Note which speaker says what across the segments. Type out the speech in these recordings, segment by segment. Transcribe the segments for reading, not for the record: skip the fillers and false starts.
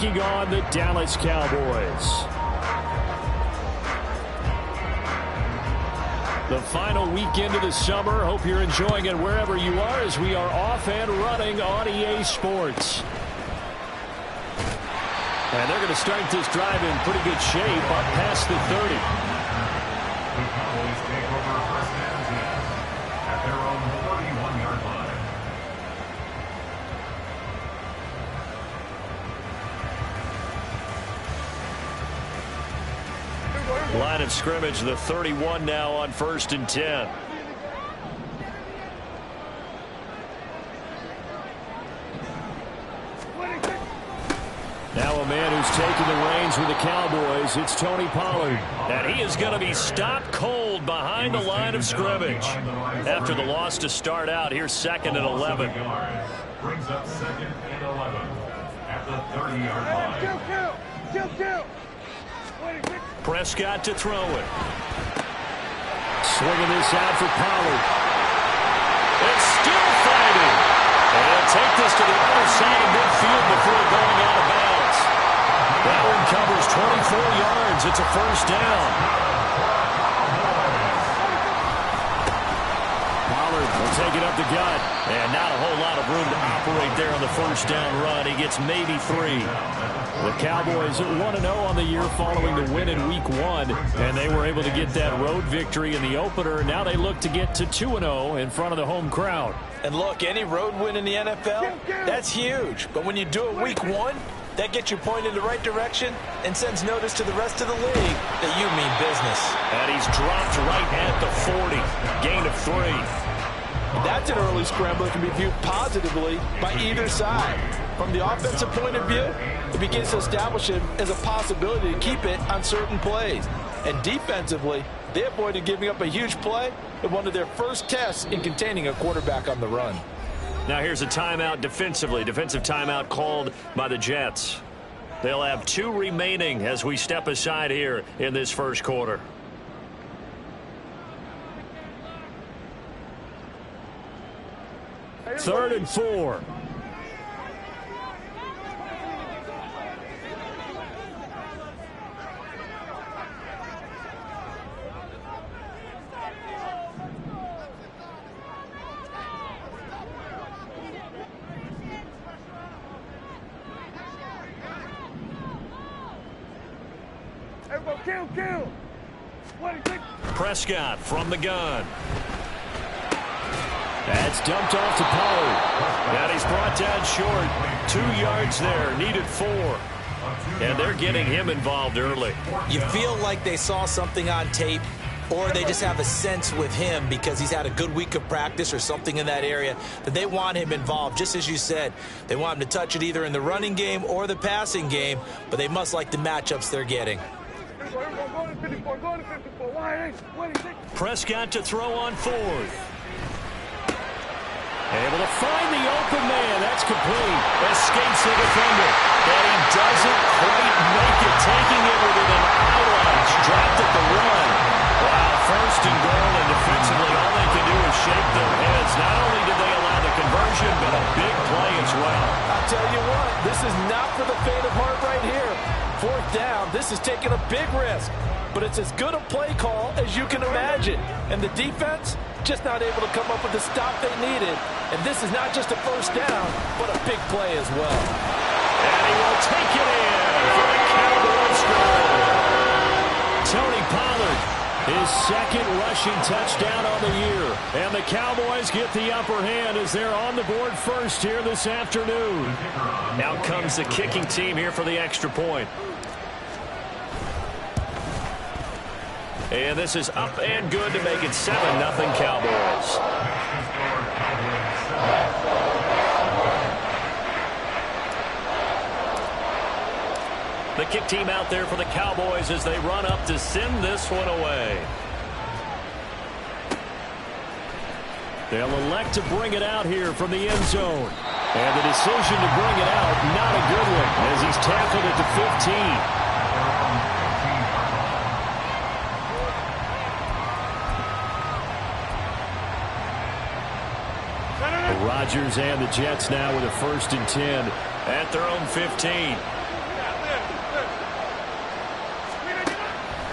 Speaker 1: taking on the Dallas Cowboys. The final weekend of the summer. Hope you're enjoying it wherever you are as we are off and running on EA Sports. And they're going to start this drive in pretty good shape up past the 30.
Speaker 2: The Cowboys take over first and 10 at their own 31-yard line.
Speaker 1: Line of scrimmage, the 31 now on 1st and 10. Now a man who's taking the reins with the Cowboys, it's Tony Pollard. And he is going to be stopped cold behind the line of scrimmage. After the loss to start out, here's 2nd and 11.
Speaker 2: Brings up 2nd and 11 at the 30-yard line.
Speaker 1: Prescott to throw it. Swinging this out for Pollard. It's still fighting. And he'll take this to the other side of midfield before going out of bounds. That one covers 24 yards. It's a first down. Pollard will take it up the gut. And not a whole lot of room to operate there on the first down run. He gets maybe 3. The Cowboys 1-0 on the year following the win in Week 1, and they were able to get that road victory in the opener. Now they look to get to 2-0 in front of the home crowd.
Speaker 3: And look, any road win in the NFL, that's huge. But when you do it Week 1, that gets you pointed in the right direction and sends notice to the rest of the league that you mean business.
Speaker 1: And he's dropped right at the 40, gain of 3.
Speaker 3: That's an early scramble that can be viewed positively by either side. From the offensive point of view, it begins to establish it as a possibility to keep it on certain plays. And defensively, they avoided giving up a huge play in one of their first tests in containing a quarterback on the run.
Speaker 1: Now here's a timeout defensively. Defensive timeout called by the Jets. They'll have 2 remaining as we step aside here in this first quarter. Third and 4. Prescott from the gun. That's dumped off to Pollard. And he's brought down short. 2 yards there, needed 4. And they're getting him involved early.
Speaker 3: You feel like they saw something on tape, or they just have a sense with him because he's had a good week of practice or something in that area that they want him involved. Just as you said, they want him to touch it either in the running game or the passing game, but they must like the matchups they're getting.
Speaker 1: Prescott to throw on 4th. Able to find the open man. That's complete. Escapes the defender. And he doesn't quite make it. Taking it within an eyelash. Dropped at the 1. Wow, 1st and goal, and defensively all they can do is shake their heads. Not only did they allow the conversion, but a big play as well.
Speaker 3: I'll tell you what, this is not for the faint of heart right here. 4th down, this is taking a big risk. But it's as good a play call as you can imagine. And the defense just not able to come up with the stop they needed. And this is not just a first down, but a big play as well.
Speaker 1: And he will take it in for the Cowboys score. Tony Pollard, his 2nd rushing touchdown on the year. And the Cowboys get the upper hand as they're on the board first here this afternoon. Now comes the kicking team here for the extra point. And this is up and good to make it 7-0 Cowboys. The kick team out there for the Cowboys as they run up to send this one away. They'll elect to bring it out here from the end zone. And the decision to bring it out, not a good one, as he's tackled at the 15. Rodgers and the Jets now with a 1st and 10 at their own 15.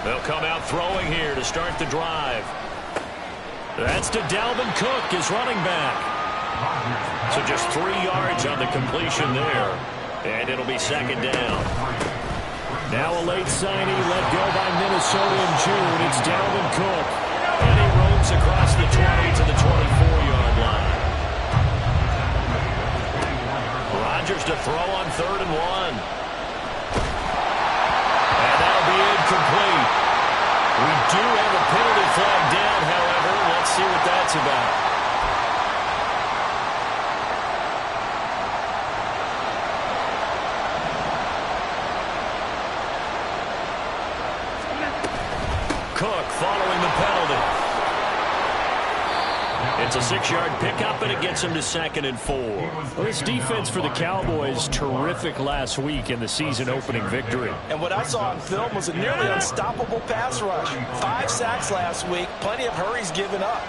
Speaker 1: They'll come out throwing here to start the drive. That's to Dalvin Cook, his running back. So just 3 yards on the completion there. And it'll be second down. Now a late signing let go by Minnesota in June. It's Dalvin Cook. And he roams across the 20 to the 24-yard line. Rodgers to throw on 3rd and 1. And that'll be incomplete. We do have a penalty flag down, however. Let's see what that's about. Cook following the penalty. It's a 6-yard pickup, and it gets him to 2nd and 4. Well, this defense for the Cowboys, terrific last week in the season-opening victory.
Speaker 3: And what I saw on film was a nearly unstoppable pass rush. 5 sacks last week, plenty of hurries given up.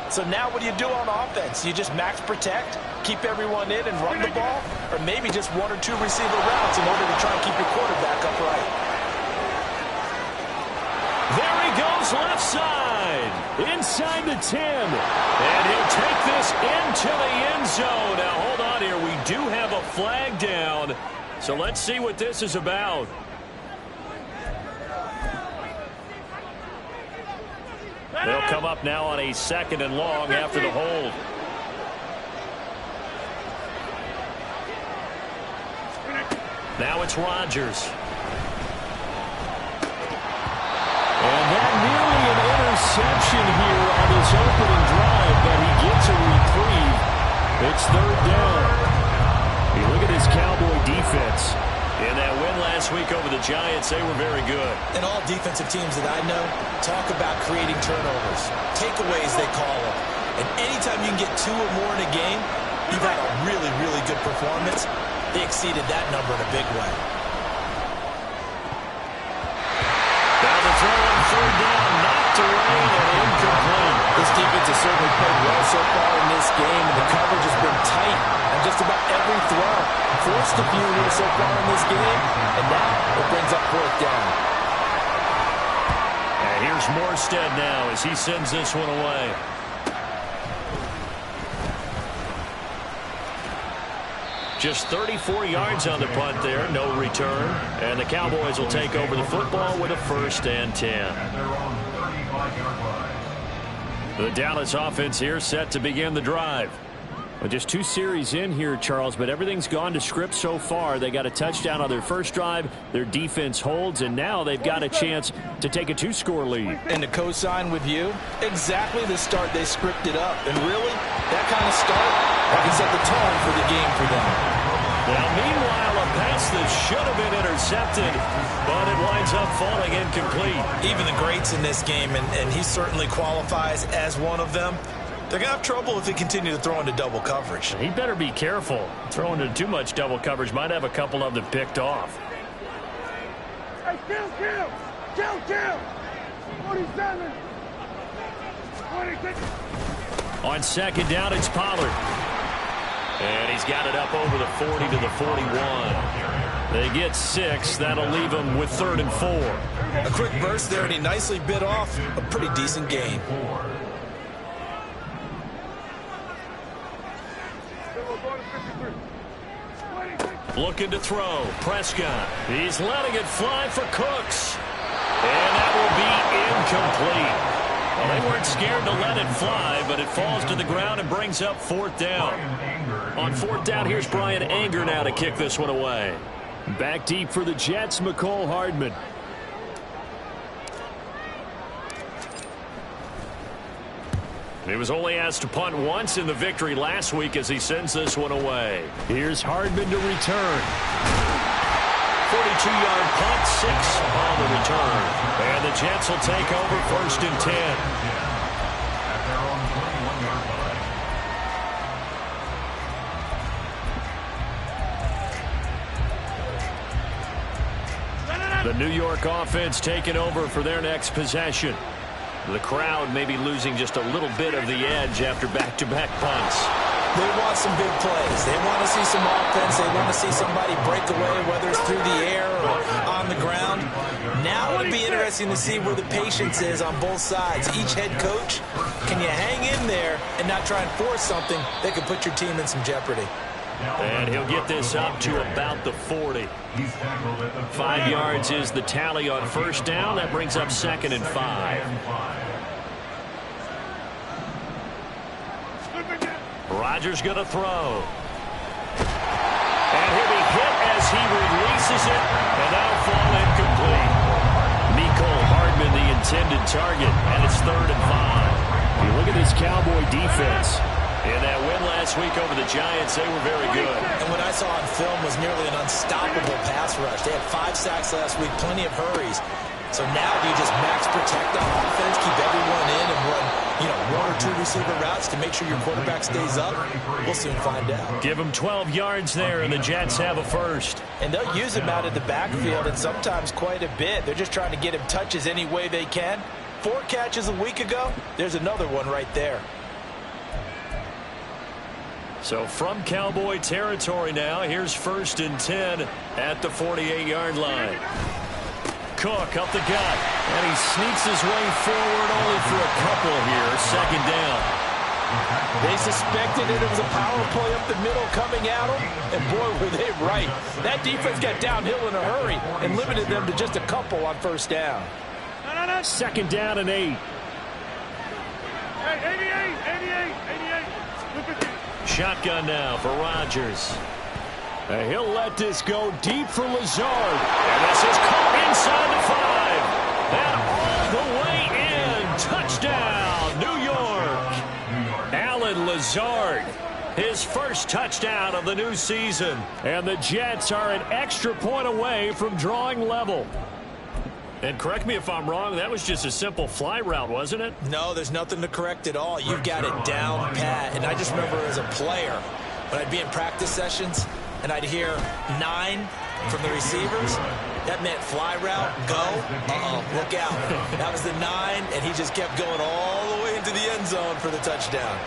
Speaker 3: So now what do you do on offense? You just max protect, keep everyone in and run the ball, or maybe just 1 or 2 receiver routes in order to try and keep your quarterback upright.
Speaker 1: There he goes left side, inside the 10. And he'll take this into the end zone. Now, hold on here. We do have a flag down. So let's see what this is about. They'll come up now on a 2nd and long after the hold. Now it's Rodgers. And that nearly an interception here on his opening drive, but he gets a reprieve. It's 3rd down. You look at this Cowboy defense. In that win last week over the Giants, they were very good.
Speaker 4: And all defensive teams that I know talk about creating turnovers. Takeaways, they call them. And anytime you can get 2 or more in a game, you've had a really, really good performance. They exceeded that number in a big way.
Speaker 1: Now the throw on 3rd down, knocked away and incomplete.
Speaker 4: This defense has certainly played well so far in this game, and the coverage has been tight on just about every throw. Forced a few here so far in this game, and now it brings up 4th down.
Speaker 1: And here's Morstead now as he sends this one away. Just 34 yards on the punt there, no return. And the Cowboys will take over the football with a 1st and 10. The Dallas offense here set to begin the drive. Well, just 2 series in here, Charles, but everything's gone to script so far. They got a touchdown on their first drive. Their defense holds, and now they've got a chance to take a 2-score lead.
Speaker 3: And to co-sign with you, exactly the start they scripted up. And really, that kind of start, can set the tone for the game for them.
Speaker 1: Now, meanwhile, a pass that should have been intercepted, but it winds up falling incomplete.
Speaker 4: Even the greats in this game, and he certainly qualifies as one of them, they're going to have trouble if they continue to throw into double coverage.
Speaker 1: He better be careful. Throwing into too much double coverage might have a couple of them picked off.
Speaker 5: Hey, kill! 47! 26!
Speaker 1: On 2nd down, it's Pollard. And he's got it up over the 40 to the 41. They get 6. That'll leave them with 3rd and 4.
Speaker 4: A quick burst there, and he nicely bit off a pretty decent gain.
Speaker 1: Looking to throw. Prescott. He's letting it fly for Cooks. And that will be incomplete. Well, they weren't scared to let it fly, but it falls to the ground and brings up 4th down. On 4th down, here's Brian Anger now to kick this one away. Back deep for the Jets, Mecole Hardman. He was only asked to punt once in the victory last week as he sends this one away. Here's Hardman to return. 42-yard punt, 6 on the return. And the Jets will take over 1st and 10. The New York offense taking over for their next possession. The crowd may be losing just a little bit of the edge after back-to-back punts.
Speaker 4: They want some big plays. They want to see some offense. They want to see somebody break away, whether it's through the air or on the ground. Now would be interesting interesting to see where the patience is on both sides. Each head coach, can you hang in there and not try and force something that could put your team in some jeopardy?
Speaker 1: And he'll get this up to about the 40. 5 yards is the tally on first down. That brings up 2nd and 5. Rodgers going to throw. And he'll be hit as he releases it, and that'll fall incomplete. Mecole Hardman, the intended target, and it's 3rd and 5. You look at this Cowboy defense. In that win last week over the Giants, they were very good.
Speaker 4: And what I saw on film was nearly an unstoppable pass rush. They had 5 sacks last week, plenty of hurries. So now do you just max protect on offense, keep everyone in, and run, 1 or 2 receiver routes to make sure your quarterback stays up? We'll soon find out.
Speaker 1: Give them 12 yards there, and the Jets have a first.
Speaker 4: And they'll use him out of the backfield, and sometimes quite a bit. They're just trying to get him touches any way they can. 4 catches a week ago, there's another one right there.
Speaker 1: So from Cowboy territory now, here's 1st and 10 at the 48-yard line. Cook up the gut, and he sneaks his way forward only for a couple here. 2nd down.
Speaker 3: They suspected it was a power play up the middle coming at them, and boy, were they right. That defense got downhill in a hurry and limited them to just a couple on 1st down.
Speaker 1: 2nd down and 8.
Speaker 5: Hey, 88.
Speaker 1: Shotgun now for Rodgers. And he'll let this go deep for Lazard. And this is caught inside the 5. And all the way in. Touchdown, New York. Allen Lazard, his first touchdown of the new season. And the Jets are an extra point away from drawing level. And correct me if I'm wrong, that was just a simple fly route, wasn't it?
Speaker 4: No, there's nothing to correct at all. You've got it down pat. And I just remember as a player, when I'd be in practice sessions and I'd hear 9 from the receivers, that meant fly route, go, look out. That was the 9, and he just kept going all the way into the end zone for the touchdown.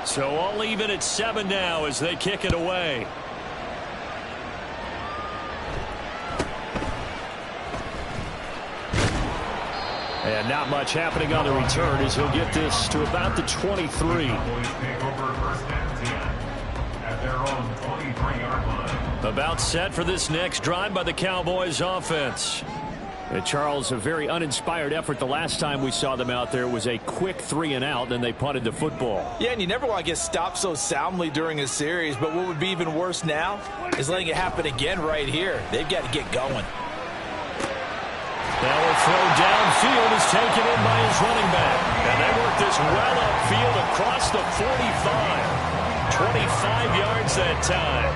Speaker 1: So all even at 7 now as they kick it away. And not much happening on the return as he'll get this to about the 23. About set for this next drive by the Cowboys offense. And Charles, a very uninspired effort the last time we saw them out there was a quick 3 and out, and they punted the football.
Speaker 3: Yeah, and you never want to get stopped so soundly during a series, but what would be even worse now is letting it happen again right here. They've got to get going.
Speaker 1: Now a throw downfield is taken in by his running back. And they work this well upfield across the 45. 25 yards that time.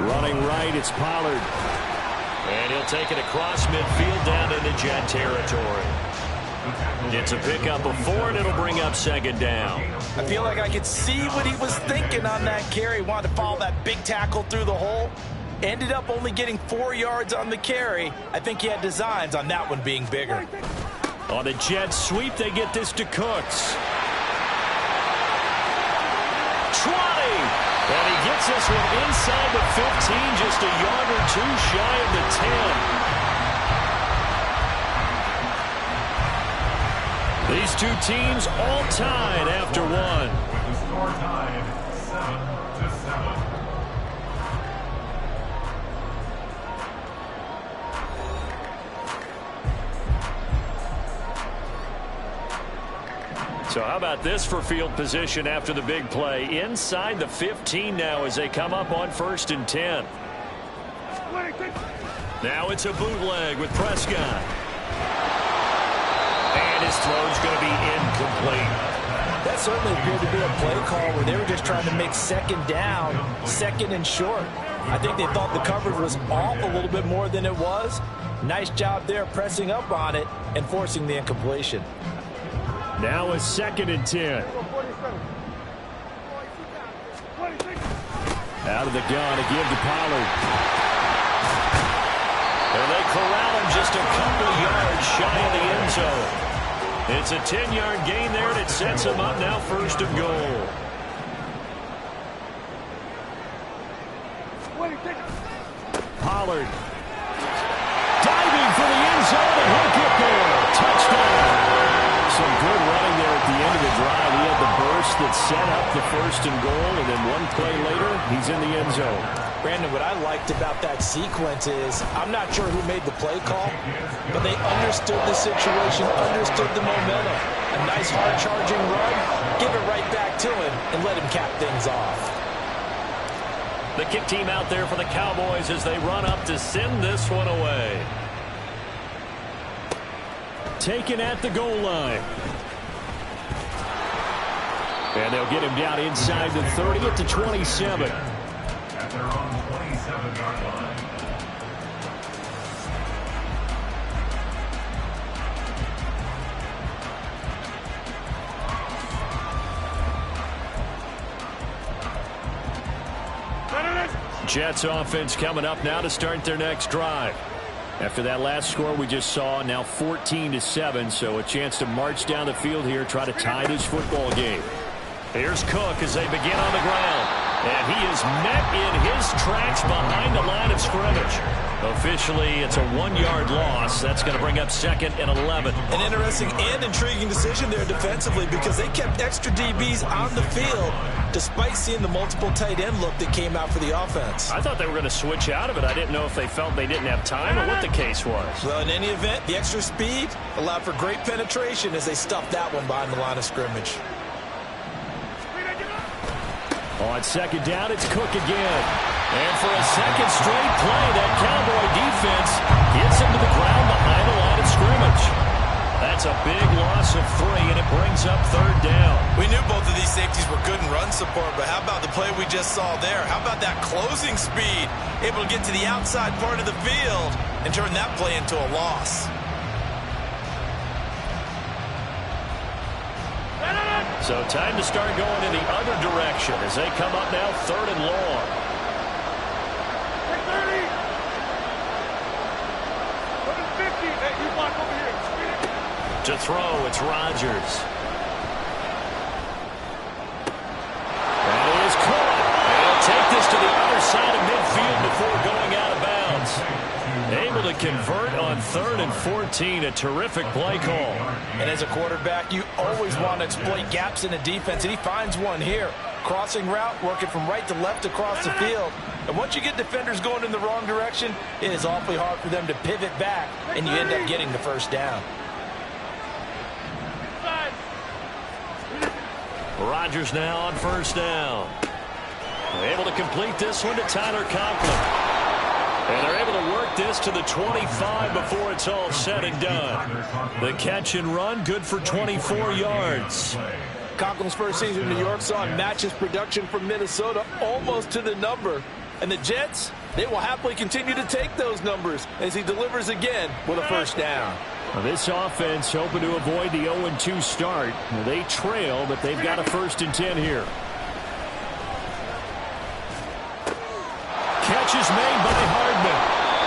Speaker 1: Running right, it's Pollard. And he'll take it across midfield down into Jet territory. It's a pickup of 4, and it'll bring up 2nd down.
Speaker 3: I feel like I could see what he was thinking on that carry. Wanted to follow that big tackle through the hole. Ended up only getting 4 yards on the carry. I think he had designs on that one being bigger.
Speaker 1: On the Jet sweep, they get this to Cooks. 20! And he gets this one inside the 15, just a yard or 2 shy of the 10. These two teams all tied after 1.
Speaker 2: With the score tied 7-7.
Speaker 1: So how about this for field position after the big play? Inside the 15 now as they come up on 1st and 10. Now it's a bootleg with Prescott. And his throw's going to be incomplete.
Speaker 3: That certainly appeared to be a play call where they were just trying to make 2nd down, 2nd and short. I think they thought the coverage was off a little bit more than it was. Nice job there pressing up on it and forcing the incompletion.
Speaker 1: Now a 2nd and 10. Out of the gun to give to Pollard. And they corral him just a couple yards shy of the end zone. It's a 10-yard gain there, and it sets him up now 1st and goal. Pollard diving for the end zone, and he'll get there. Touchdown. Some good running there at the end of the drive. He had the burst that set up the 1st and goal, and then one play later, he's in the end zone.
Speaker 4: Brandon, what I liked about that sequence is I'm not sure who made the play call, but they understood the situation, understood the momentum. A nice hard-charging run, give it right back to him, and let him cap things off.
Speaker 1: The kick team out there for the Cowboys as they run up to send this one away. Taken at the goal line. And they'll get him down inside the 30 at the 27.
Speaker 2: At their own 27-yard line.
Speaker 1: Jets offense coming up now to start their next drive. After that last score we just saw, now 14-7, so a chance to march down the field here, try to tie this football game. Here's Cook as they begin on the ground. And he is met in his tracks behind the line of scrimmage. Officially, it's a 1-yard loss. That's going to bring up 2nd and 11.
Speaker 4: An interesting and intriguing decision there defensively because they kept extra DBs on the field despite seeing the multiple tight end look that came out for the offense.
Speaker 1: I thought they were going to switch out of it. I didn't know if they felt they didn't have time or what the case was.
Speaker 4: Well, in any event, the extra speed allowed for great penetration as they stuffed that one behind the line of scrimmage.
Speaker 1: On 2nd down, it's Cook again. And for a second straight play, that Cowboy defense gets him to the ground behind the line of scrimmage. That's a big loss of 3, and it brings up 3rd down.
Speaker 4: We knew both of these safeties were good in run support, but how about the play we just saw there? How about that closing speed? Able to get to the outside part of the field and turn that play into a loss.
Speaker 1: So time to start going in the other direction as they come up now 3rd and long. To throw, it's Rodgers. That is caught. And he'll take this to the other side of midfield before going out of bounds. Able to convert on 3rd and 14. A terrific play call.
Speaker 4: And as a quarterback, you always want to exploit gaps in the defense, and he finds one here. Crossing route, working from right to left across the field. And once you get defenders going in the wrong direction, it is awfully hard for them to pivot back, and you end up getting the 1st down.
Speaker 1: Rodgers now on 1st down. Able to complete this one to Tyler Conklin. And they're able to work this to the 25 before it's all said and done. The catch and run, good for 24 yards.
Speaker 3: Conklin's first season in New York saw him match his production from Minnesota almost to the number. And the Jets, they will happily continue to take those numbers as he delivers again with a 1st down.
Speaker 1: Now this offense hoping to avoid the 0-2 start. They trail, but they've got a 1st and 10 here. Catch is made by Hardman.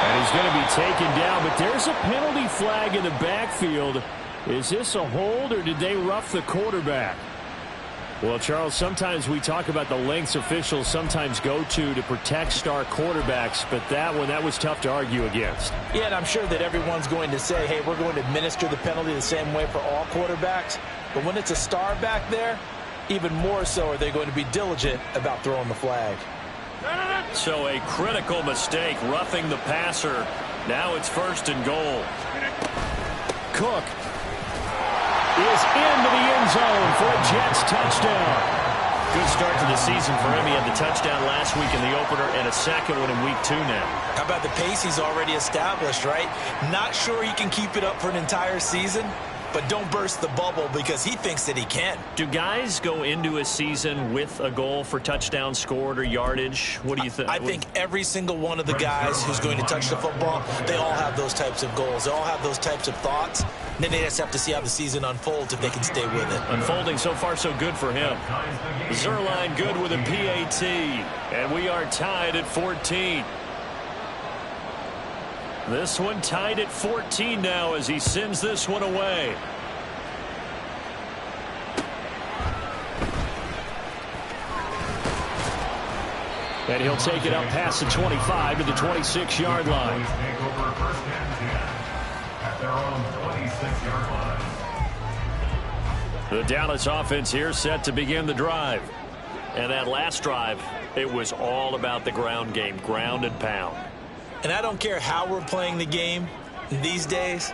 Speaker 1: And he's going to be taken down, but there's a penalty flag in the backfield. Is this a hold, or did they rough the quarterback? Well, Charles, sometimes we talk about the lengths officials sometimes go to protect star quarterbacks, but that was tough to argue against.
Speaker 4: Yeah, and I'm sure that everyone's going to say, hey, we're going to administer the penalty the same way for all quarterbacks. But when it's a star back there, even more so are they going to be diligent about throwing the flag.
Speaker 1: So a critical mistake, roughing the passer. Now it's 1st and goal. Cook is into the end zone for a Jets touchdown. Good start to the season for him. He had the touchdown last week in the opener and a second one in week 2 now.
Speaker 4: How about the pace he's already established, right? Not sure he can keep it up for an entire season, but don't burst the bubble because he thinks that he can.
Speaker 1: Do guys go into a season with a goal for touchdown scored or yardage? What do you think?
Speaker 4: I think every single one of the guys who's going to touch the football, they all have those types of goals. They all have those types of thoughts. And then they just have to see how the season unfolds if they can stay with it.
Speaker 1: Unfolding so far so good for him. Zuerlein good with a PAT. And we are tied at 14. This one tied at 14 now as he sends this one away. And he'll take it up past the 25 to the 26-yard line. The Dallas offense here set to begin the drive. And that last drive, it was all about the ground game, ground and pound.
Speaker 4: And I don't care how we're playing the game these days,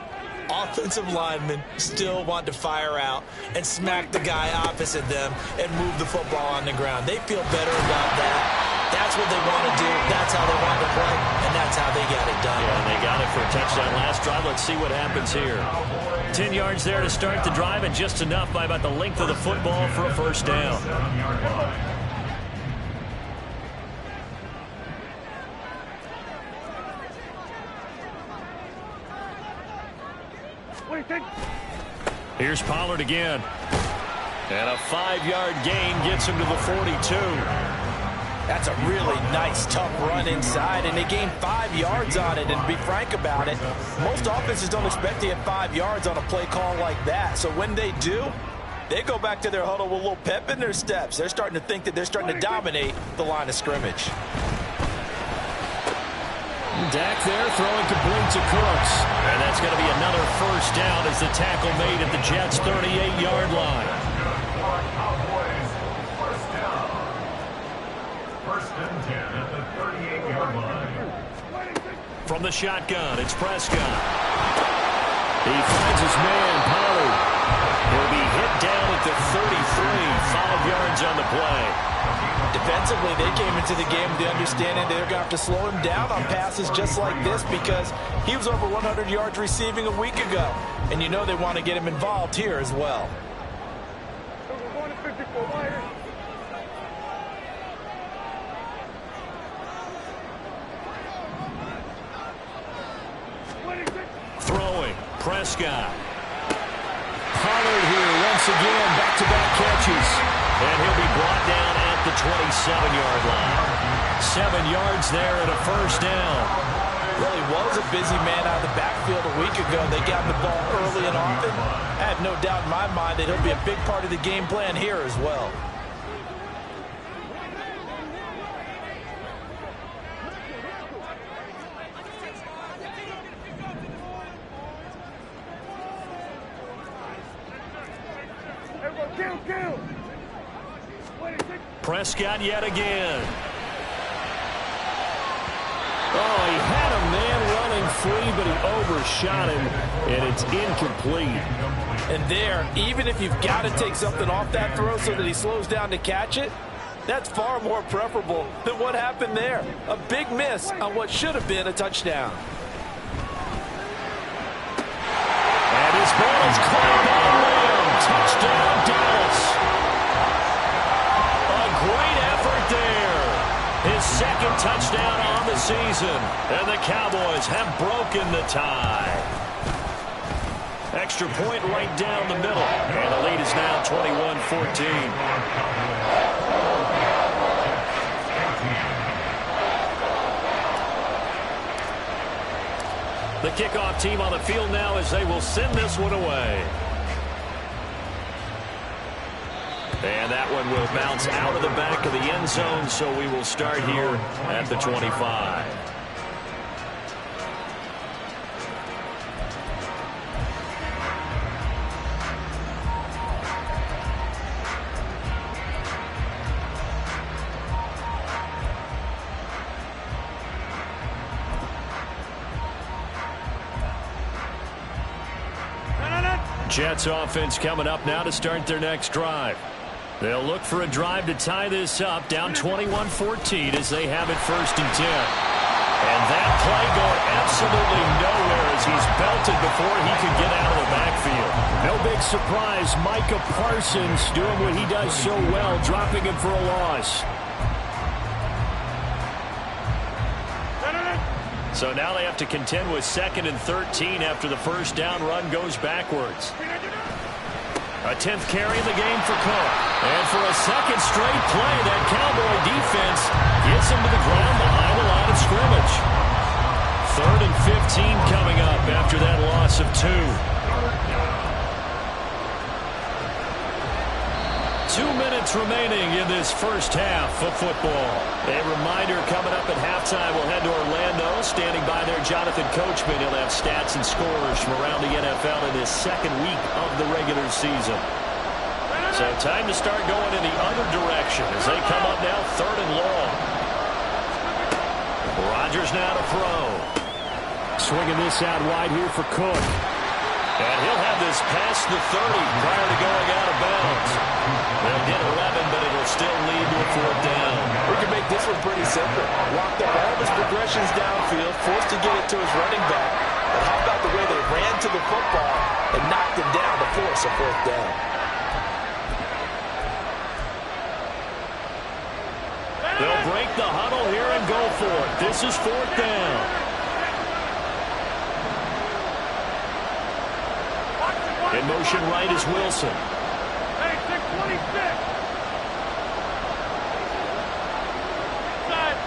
Speaker 4: offensive linemen still want to fire out and smack the guy opposite them and move the football on the ground. They feel better about that. That's what they want to do. That's how they want to play, and that's how they got it done.
Speaker 1: Yeah, and they got it for a touchdown last drive. Let's see what happens here. 10 yards there to start the drive, and just enough by about the length of the football for a first down. Here's Pollard again. And a 5-yard gain gets him to the 42.
Speaker 3: That's a really nice, tough run inside, and they gained 5 yards on it. And to be frank about it, most offenses don't expect to get 5 yards on a play call like that. So when they do, they go back to their huddle with a little pep in their steps. They're starting to think that they're starting to dominate the line of scrimmage.
Speaker 1: Dak there throwing complete to Cooks. And that's going to be another first down as the tackle made at the Jets' 38-yard line.
Speaker 2: First and 10 at the 38-yard line.
Speaker 1: From the shotgun, it's Prescott. He finds his man, Pollard. He'll be hit down at the 33, 5 yards on the play.
Speaker 3: Defensively, they came into the game with the understanding they're going to have to slow him down on passes just like this because he was over 100 yards receiving a week ago. And you know they want to get him involved here as well.
Speaker 1: Throwing, Prescott. Pollard here once again, back-to-back catches. And he'll be brought down at the 27-yard line. 7 yards there and a first down.
Speaker 3: Really was a busy man out of the backfield a week ago. They got him the ball early and often. I have no doubt in my mind that he'll be a big part of the game plan here as well.
Speaker 1: Prescott yet again. Oh, he had a man running free, but he overshot him, and it's incomplete.
Speaker 3: And there, even if you've got to take something off that throw so that he slows down to catch it, that's far more preferable than what happened there. A big miss on what should have been a touchdown.
Speaker 1: And his ball is caught by Lamb. Touchdown, Dallas. Great effort there. His second touchdown on the season. And the Cowboys have broken the tie. Extra point right down the middle. And the lead is now 21-14. The kickoff team on the field now as they will send this one away. And that one will bounce out of the back of the end zone, so we will start here at the 25. Jets offense coming up now to start their next drive. They'll look for a drive to tie this up, down 21-14 as they have it first and 10. And that play going absolutely nowhere as he's belted before he could get out of the backfield. No big surprise, Micah Parsons doing what he does so well, dropping him for a loss. So now they have to contend with 2nd and 13 after the first down run goes backwards. A 10th carry in the game for Cook. And for a second straight play, that Cowboy defense gets him to the ground behind the line of scrimmage. 3rd and coming up after that loss of 2. 2 minutes remaining in this first half of football. A reminder, coming up at halftime, we'll head to Orlando. Standing by there, Jonathan Coachman. He'll have stats and scores from around the NFL in this second week of the regular season. So time to start going in the other direction as they come up now 3rd and long. Rodgers now to throw. Swinging this out wide here for Cook. And he'll have this past the 30 prior to going out of bounds. They'll get 11, but it'll still lead to a 4th down.
Speaker 3: We can make this one pretty simple. Locked up all his progressions downfield, forced to get it to his running back. But how about the way they ran to the football and knocked him down to force a 4th down?
Speaker 1: They'll break the huddle here and go for it. This is 4th down. In motion right is Wilson.
Speaker 5: Hey, 626. Side.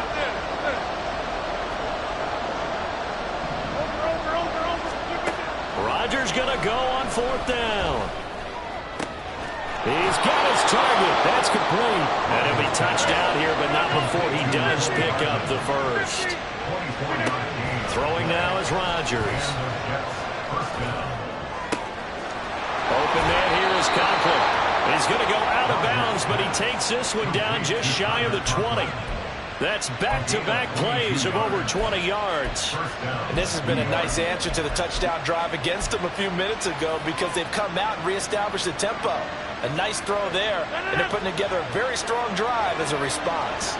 Speaker 5: Over.
Speaker 1: Rodgers going to go on 4th down. He's got his target. That's complete. And it'll be touchdown here, but not before he does pick up the first. Throwing now is Rodgers. Open man here is Conklin. He's going to go out of bounds, but he takes this one down just shy of the 20. That's back-to-back plays of over 20 yards.
Speaker 3: And this has been a nice answer to the touchdown drive against them a few minutes ago because they've come out and reestablished the tempo. A nice throw there, and they're putting together a very strong drive as a response.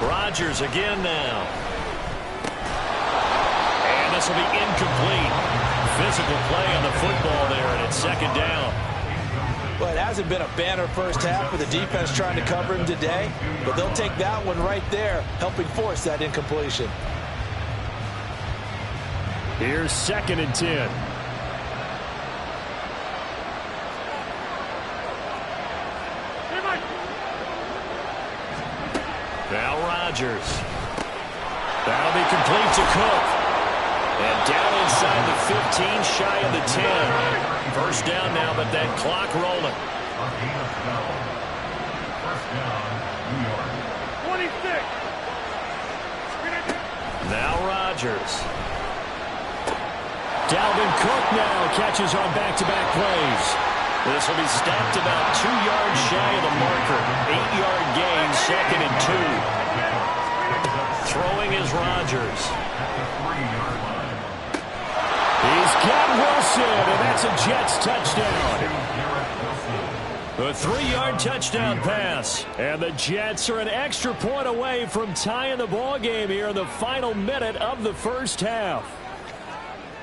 Speaker 1: Rodgers again now. And this will be incomplete. Physical play on the football there, and it's 2nd down.
Speaker 3: Well, it hasn't been a banner first half with the defense trying to cover him today, but they'll take that one right there, helping force that incompletion.
Speaker 1: Here's 2nd and 10. Now Rodgers. That'll be complete to Cook. And down inside the 15, shy of the 10. First down now, but that clock rolling.
Speaker 5: 26.
Speaker 1: Now Rodgers. Dalvin Cook now catches on back-to-back plays. This will be stopped about 2 yards shy of the marker. 8-yard gain, 2nd and 2. Throwing is Rodgers. He's got Wilson, and that's a Jets touchdown. A 3-yard touchdown pass. And the Jets are an extra point away from tying the ball game here in the final minute of the first half.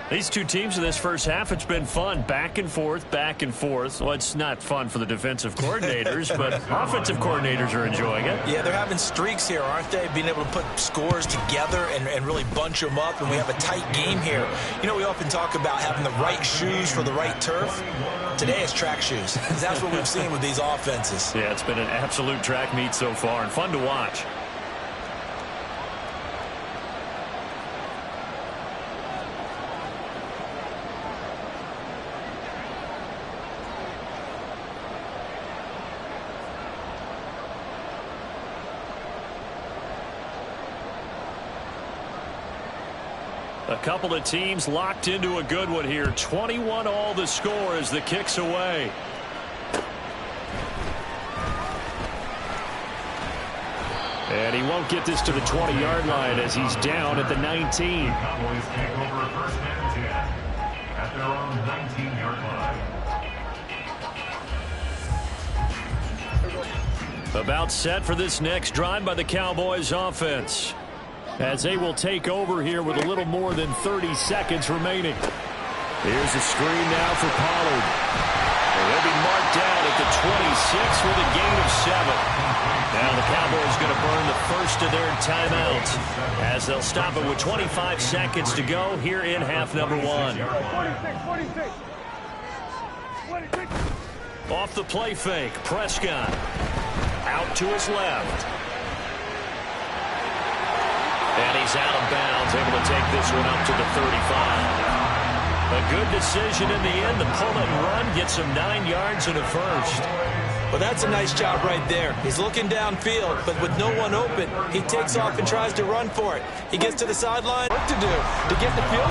Speaker 1: These two teams in this first half, it's been fun. Back and forth, back and forth. Well, it's not fun for the defensive coordinators, but offensive coordinators are enjoying it.
Speaker 4: Yeah, they're having streaks here, aren't they? Being able to put scores together and really bunch them up, and we have a tight game here. You know, we often talk about having the right shoes for the right turf. Today it's track shoes. That's what we've seen with these offenses.
Speaker 1: Yeah, it's been an absolute track meet so far and fun to watch. A couple of teams locked into a good one here. 21 all the score as the kick's away. And he won't get this to the 20-yard line as he's down at the 19.
Speaker 2: Cowboys take over a 1st and 10 at their own 19-yard line.
Speaker 1: About set for this next drive by the Cowboys offense, as they will take over here with a little more than 30 seconds remaining. Here's a screen now for Pollard. And he'll be marked down at the 26 with a gain of 7. Now the Cowboys going to burn the first of their timeouts as they'll stop it with 25 seconds to go here in half number 1.
Speaker 5: 26.
Speaker 1: Off the play fake, Prescott. Out to his left. And he's out of bounds, able to take this one up to the 35. A good decision in the end. The pull and run gets him 9 yards and a first.
Speaker 4: Well, that's a nice job right there. He's looking downfield, but with no one open, he takes off and tries to run for it. He gets to the sideline. What to do to get the field